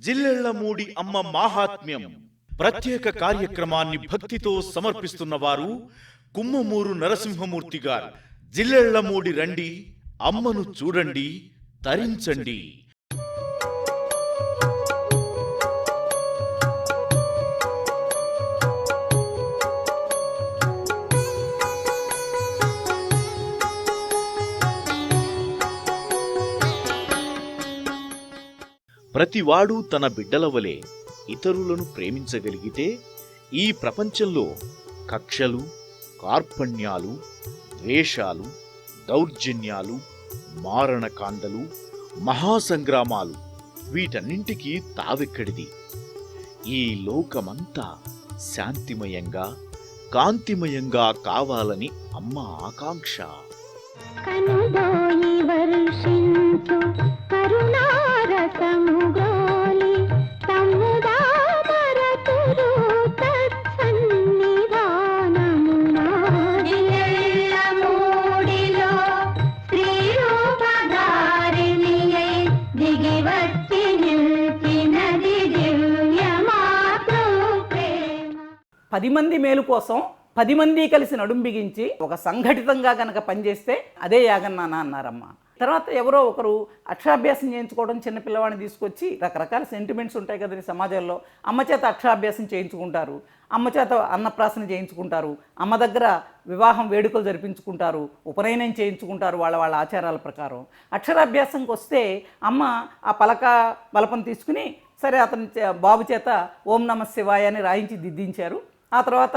జిల్లెళ్లమూడి అమ్మ మాహాత్మ్యం ప్రత్యేక కార్యక్రమాన్ని భక్తితో సమర్పిస్తున్న వారు కుమ్మమూరు నరసింహమూర్తి గారు. జిల్లెళ్లమూడి రండి, అమ్మను చూడండి, తరించండి. ప్రతివాడు తన బిడ్డల వలె ఇతరులను ప్రేమించగలిగితే ఈ ప్రపంచంలో కక్షలు, కార్పణ్యాలు, ద్వేషాలు, దౌర్జన్యాలు, మారణకాండలు, మహాసంగ్రామాలు వీటన్నింటికీ తావెక్కడిది. ఈ లోకమంతా శాంతిమయంగా, కాంతిమయంగా కావాలని అమ్మ ఆకాంక్ష. పది మంది మేలు కోసం 10 మంది కలిసి నడుం బిగించి ఒక సంఘటితంగా కనుక పనిచేస్తే అదే యాగం నాన్న అన్నారమ్మ. తర్వాత ఎవరో ఒకరు అక్షరాభ్యాసం చేయించుకోవడం, చిన్నపిల్లవాడిని తీసుకొచ్చి రకరకాల సెంటిమెంట్స్ ఉంటాయి కదండి సమాజంలో. అమ్మ చేత అక్షరాభ్యాసం చేయించుకుంటారు, అమ్మ చేత అన్నప్రాసన చేయించుకుంటారు, అమ్మ దగ్గర వివాహం వేడుకలు జరిపించుకుంటారు, ఉపనయనం చేయించుకుంటారు వాళ్ళ వాళ్ళ ఆచారాల ప్రకారం. అక్షరాభ్యాసంకి వస్తే అమ్మ ఆ బలపం తీసుకుని సరే అతని బాబు చేత ఓం నమ శివాయ అని రాయించి దిద్దించారు. ఆ తర్వాత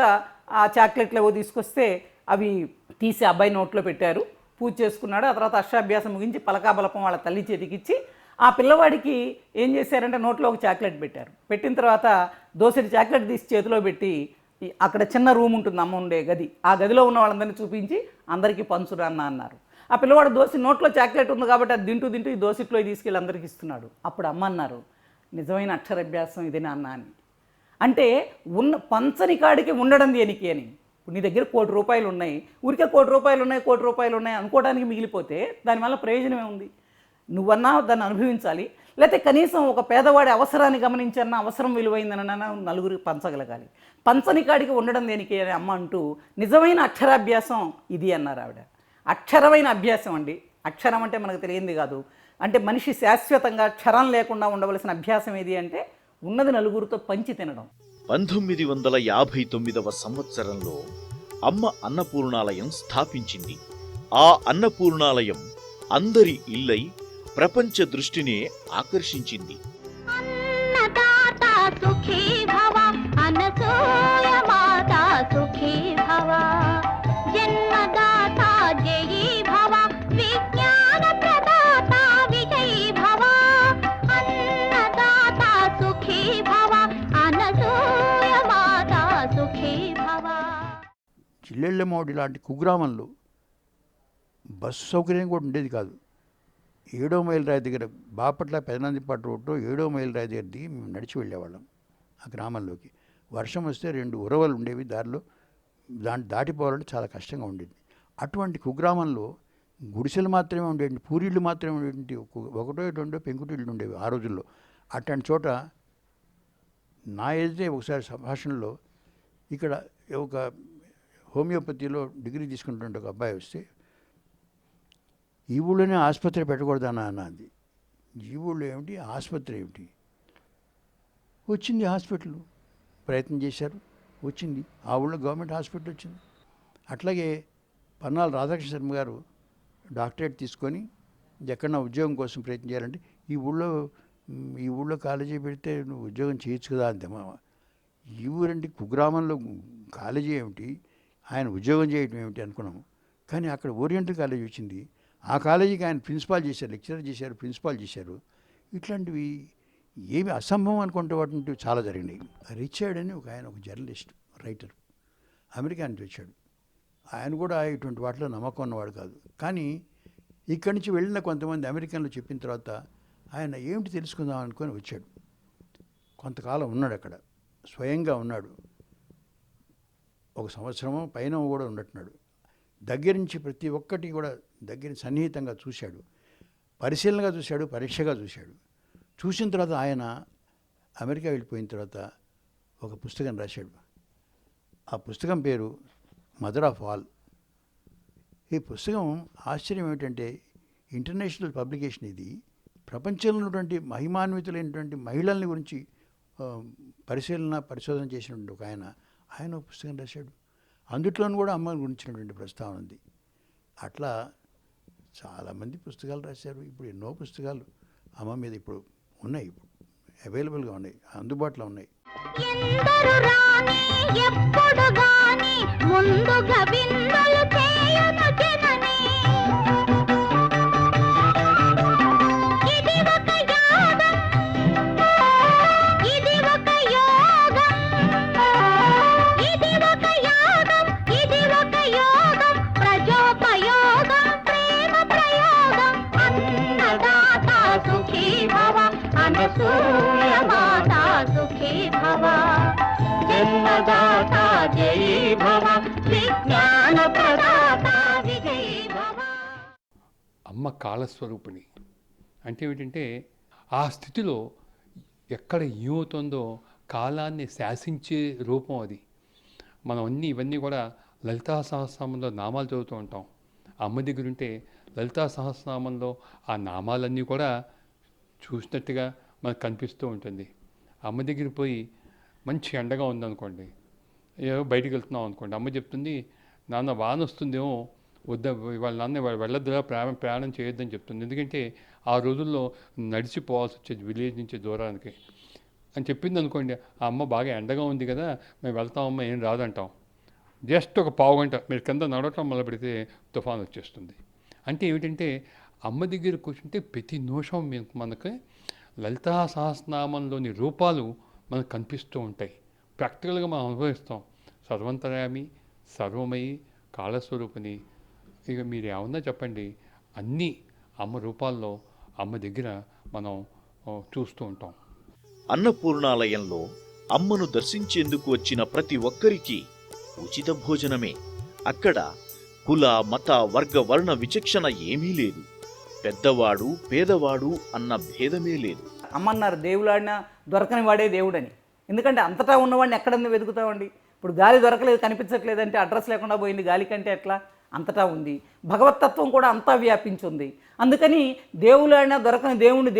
ఆ చాక్లెట్లు ఏవో తీసుకొస్తే అవి తీసి అబ్బాయి నోట్లో పెట్టారు, పూజ చేసుకున్నాడు. ఆ తర్వాత అక్షరాభ్యాసం ముగించి బలపం వాళ్ళ తల్లి చేతికిచ్చి ఆ పిల్లవాడికి ఏం చేశారంటే నోట్లో ఒక చాక్లెట్ పెట్టారు. పెట్టిన తర్వాత దోసెడి చాక్లెట్ తీసి చేతిలో పెట్టి అక్కడ చిన్న రూమ్ ఉంటుంది అమ్మ ఉండే గది, ఆ గదిలో ఉన్న వాళ్ళందరినీ చూపించి అందరికీ పంచురా అన్నారు. ఆ పిల్లవాడు దోశ నోట్లో చాక్లెట్ ఉంది కాబట్టి అది తింటూ ఈ దోశట్లో తీసుకెళ్ళి అందరికీ ఇస్తున్నాడు. అప్పుడు అమ్మ అన్నారు, నిజమైన అక్షరాభ్యాసం ఇది నాన్న అని. అంటే పంచని కాడికి ఉండడం దేనికి అని. నీ దగ్గర ₹1 కోటి ఉన్నాయి, ఊరికే ₹1 కోటి ఉన్నాయి అనుకోవడానికి మిగిలిపోతే దానివల్ల ప్రయోజనం ఏముంది? నువ్వన్నా దాన్ని అనుభవించాలి, లేకపోతే కనీసం ఒక పేదవాడి అవసరాన్ని గమనించన్నా, అవసరం విలువైందనన్నా నలుగురికి పంచగలగాలి. పంచని కాడికి ఉండడం దేనికి అని అమ్మ అంటూ నిజమైన అక్షరాభ్యాసం ఇది అన్నారు ఆవిడ. అక్షరమైన అభ్యాసం అండి. అక్షరం అంటే మనకు తెలియంది కాదు. అంటే మనిషి శాశ్వతంగా క్షరం లేకుండా ఉండవలసిన అభ్యాసం ఏది అంటే ఉన్నది నలుగురితో పంచి తినడం. 1959వ సంవత్సరంలో అమ్మ అన్నపూర్ణాలయం స్థాపించింది. ఆ అన్నపూర్ణాలయం అందరి ఇల్లై ప్రపంచ దృష్టినే ఆకర్షించింది. జిల్లెళ్లమూడి లాంటి కుగ్రామంలో బస్సు సౌకర్యం కూడా ఉండేది కాదు. 7వ మైలు రాయి దగ్గర బాపట్ల పెదనందిపాటు రోడ్లో 7వ మైలు రాయి దగ్గర దిగి మేము నడిచి వెళ్ళేవాళ్ళం ఆ గ్రామంలోకి. వర్షం వస్తే 2 ఉరవలు ఉండేవి దారిలో, దాన్ని దాటిపోవాలంటే చాలా కష్టంగా ఉండేది. అటువంటి కుగ్రామంలో గుడిసెలు మాత్రమే ఉండేవి, పూరిళ్ళు మాత్రమే ఉండేవి, 1 2 పెంకుటిళ్ళు ఉండేవి ఆ రోజుల్లో. అట్లాంటి చోట నా ఏదే ఒకసారి సంభాషణలో ఇక్కడ ఒక హోమియోపతిలో డిగ్రీ తీసుకుంటుంటే ఒక అబ్బాయి వస్తే, ఈ ఊళ్ళోనే ఆసుపత్రి పెట్టకూడదన్నా అన్నది. ఈ ఊళ్ళో ఏమిటి, ఆసుపత్రి ఏమిటి? వచ్చింది హాస్పిటల్, ప్రయత్నం చేశారు, వచ్చింది. ఆ ఊళ్ళో గవర్నమెంట్ హాస్పిటల్ వచ్చింది. అట్లాగే పన్నాల రాధాకృష్ణ శర్మ గారు డాక్టరేట్ తీసుకొని ఎక్కడన్నా ఉద్యోగం కోసం ప్రయత్నం చేయాలంటే ఈ ఊళ్ళో కాలేజీ పెడితే నువ్వు ఉద్యోగం చేయొచ్చు కదా అంతే. ఈ ఊరండి కుగ్రామంలో కాలేజీ ఏమిటి, ఆయన ఉద్యోగం చేయడం ఏమిటి అనుకున్నాము. కానీ అక్కడ ఓరియంటల్ కాలేజీ వచ్చింది. ఆ కాలేజీకి ఆయన ప్రిన్సిపాల్ చేశారు, లెక్చరర్ చేశారు, ప్రిన్సిపాల్ చేశారు. ఇట్లాంటివి ఏమి అసంభవం అనుకుంటే వాటి చాలా జరిగినాయి. రిచర్డ్ అని ఆయన ఒక జర్నలిస్ట్, రైటర్, అమెరికా నుంచి వచ్చాడు. ఆయన కూడా ఇటువంటి వాటిలో నమ్మకం ఉన్నవాడు కాదు. కానీ ఇక్కడి నుంచి వెళ్ళిన కొంతమంది అమెరికన్లు చెప్పిన తర్వాత ఆయన ఏమిటి తెలుసుకుందాం అనుకొని వచ్చాడు. కొంతకాలం ఉన్నాడు అక్కడ, స్వయంగా ఉన్నాడు. 1 సంవత్సరమో పైన కూడా ఉన్నట్టున్నాడు. దగ్గర నుంచి ప్రతి ఒక్కటి కూడా దగ్గర సన్నిహితంగా చూశాడు, పరిశీలనగా చూశాడు, పరీక్షగా చూశాడు. చూసిన తర్వాత ఆయన అమెరికా వెళ్ళిపోయిన తర్వాత ఒక పుస్తకం రాశాడు. ఆ పుస్తకం పేరు మదర్ ఆఫ్ ఆల్. ఈ పుస్తకం ఆశ్చర్యం ఏమిటంటే ఇంటర్నేషనల్ పబ్లికేషన్ ఇది. ప్రపంచంలో ఉన్నటువంటి మహిమాన్వితులైనటువంటి మహిళల్ని గురించి పరిశోధన చేసినటువంటి ఒక ఆయన ఒక పుస్తకం రాశాడు. అందుట్లోనూ కూడా అమ్మ గురించినటువంటి ప్రస్తావన ఉంది. అట్లా చాలామంది పుస్తకాలు రాశారు. ఇప్పుడు ఎన్నో పుస్తకాలు అమ్మ మీద ఇప్పుడు ఉన్నాయి, అవైలబుల్గా ఉన్నాయి, అందుబాటులో ఉన్నాయి. అమ్మ కాలస్వరూపిణి అంటే ఏమిటంటే ఆ స్థితిలో ఎక్కడ ఏమవుతుందో కాలాన్ని శాసించే రూపం అది. మనం ఇవన్నీ కూడా లలితా సహస్రనామంలో నామాలు చదువుతూ ఉంటాం. అమ్మ దగ్గర ఉంటే లలితా సహస్రనామంలో ఆ నామాలన్నీ కూడా చూసినట్టుగా మనకు కనిపిస్తూ ఉంటుంది. అమ్మ దగ్గర పోయి మంచి ఎండగా ఉందనుకోండి, ఏదో బయటికి వెళ్తున్నాం అనుకోండి, అమ్మ చెప్తుంది, నాన్న వాన వస్తుందేమో, వాళ్ళ నాన్న వెళ్ళొద్దురా, ప్రయాణం చేయొద్దని చెప్తుంది. ఎందుకంటే ఆ రోజుల్లో నడిచిపోవాల్సి వచ్చేది విలేజ్ నుంచి దూరానికి అని చెప్పింది అనుకోండి. ఆ అమ్మ బాగా ఎండగా ఉంది కదా, మేము వెళ్తామమ్మ, ఏం రాదంటాం. జస్ట్ ఒక పావు గంట మీరు కింద నడవటం మొదలు పెడితే తుఫాను వచ్చేస్తుంది. అంటే ఏమిటంటే అమ్మ దగ్గర కూర్చుంటే ప్రతి నిమిషం మనకి లలితా సహస్రనామంలోని రూపాలు మనకు కనిపిస్తూ ఉంటాయి. ప్రాక్టికల్గా మనం అనుభవిస్తాం. సర్వంతర్యామి, సర్వమయి, కాలస్వరూపిణి, ఇక మీరు ఏమన్నా చెప్పండి, అన్నీ అమ్మ రూపాల్లో అమ్మ దగ్గర మనం చూస్తూ ఉంటాం. అన్నపూర్ణాలయంలో అమ్మను దర్శించేందుకు వచ్చిన ప్రతి ఒక్కరికి ఉచిత భోజనమే. అక్కడ కుల, మత, వర్గ, వర్ణ విచక్షణ ఏమీ లేదు. పెద్దవాడు పేదవాడు అన్న భేదమే లేదు. అమ్మన్నారు దేవులాడినా దొరకని వాడే దేవుడని. ఎందుకంటే అంతటా ఉన్నవాడిని ఎక్కడన్నా వెతుకుతామండి. ఇప్పుడు గాలి దొరకలేదు, కనిపించట్లేదంటే అడ్రస్ లేకుండా పోయింది గాలి కంటే ఎట్లా? అంతటా ఉంది. భగవతత్వం కూడా అంతా వ్యాపించి ఉంది. అందుకని దేవులాడినా దొరకని దేవుణ్ణి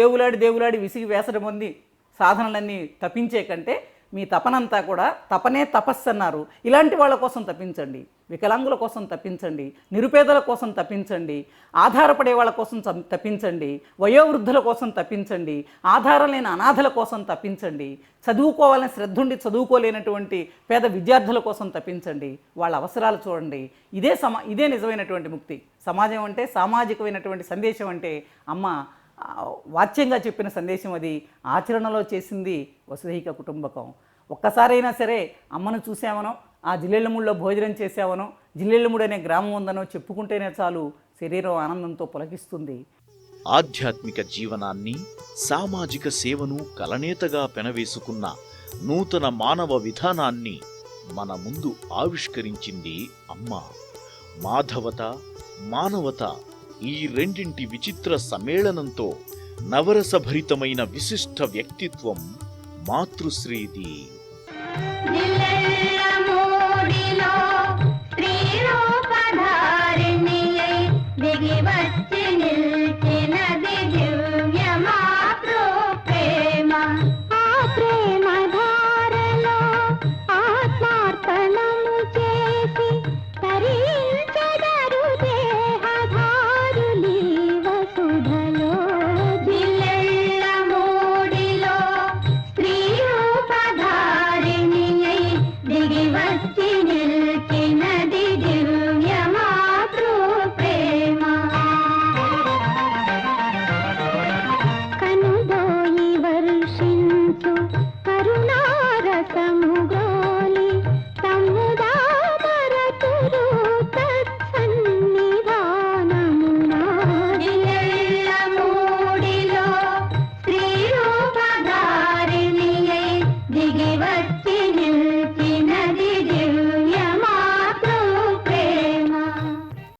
దేవులాడి విసిగి వేసడం ఉంది. సాధనలన్నీ తప్పించే కంటే మీ తపనంతా కూడా తపనే తపస్సు అన్నారు. ఇలాంటి వాళ్ళ కోసం తప్పించండి, వికలాంగుల కోసం తప్పించండి, నిరుపేదల కోసం తప్పించండి, ఆధారపడే వాళ్ళ కోసం తప్పించండి, వయోవృద్ధుల కోసం తప్పించండి, ఆధారం లేని అనాథల కోసం తప్పించండి, చదువుకోవాలని శ్రద్ధుండి చదువుకోలేనటువంటి పేద విద్యార్థుల కోసం తప్పించండి. వాళ్ళ అవసరాలు చూడండి. ఇదే నిజమైనటువంటి ముక్తి. సమాజం అంటే, సామాజికమైనటువంటి సందేశం అంటే అమ్మ వాచ్యంగా చెప్పిన సందేశం అది. ఆచరణలో చేసింది వసుధైక కుటుంబకం. ఒక్కసారైనా సరే అమ్మను చూసామనో, ఆ జిల్లెళ్ళముడిలో భోజనం చేసామనో, జిల్లెళ్ళముడు అనే గ్రామం ఉందనో చెప్పుకుంటేనే చాలు, శరీరం ఆనందంతో పులకిస్తుంది. ఆధ్యాత్మిక జీవనాన్ని, సామాజిక సేవను కలనేతగా పెనవేసుకున్న నూతన మానవ విధానాన్ని మన ముందు ఆవిష్కరించింది అమ్మ. మాధవత, మానవత, ఈ రెండింటి విచిత్ర సమ్మేళనంతో నవరసభరితమైన విశిష్ట వ్యక్తిత్వం మాతృశ్రీది. దిగి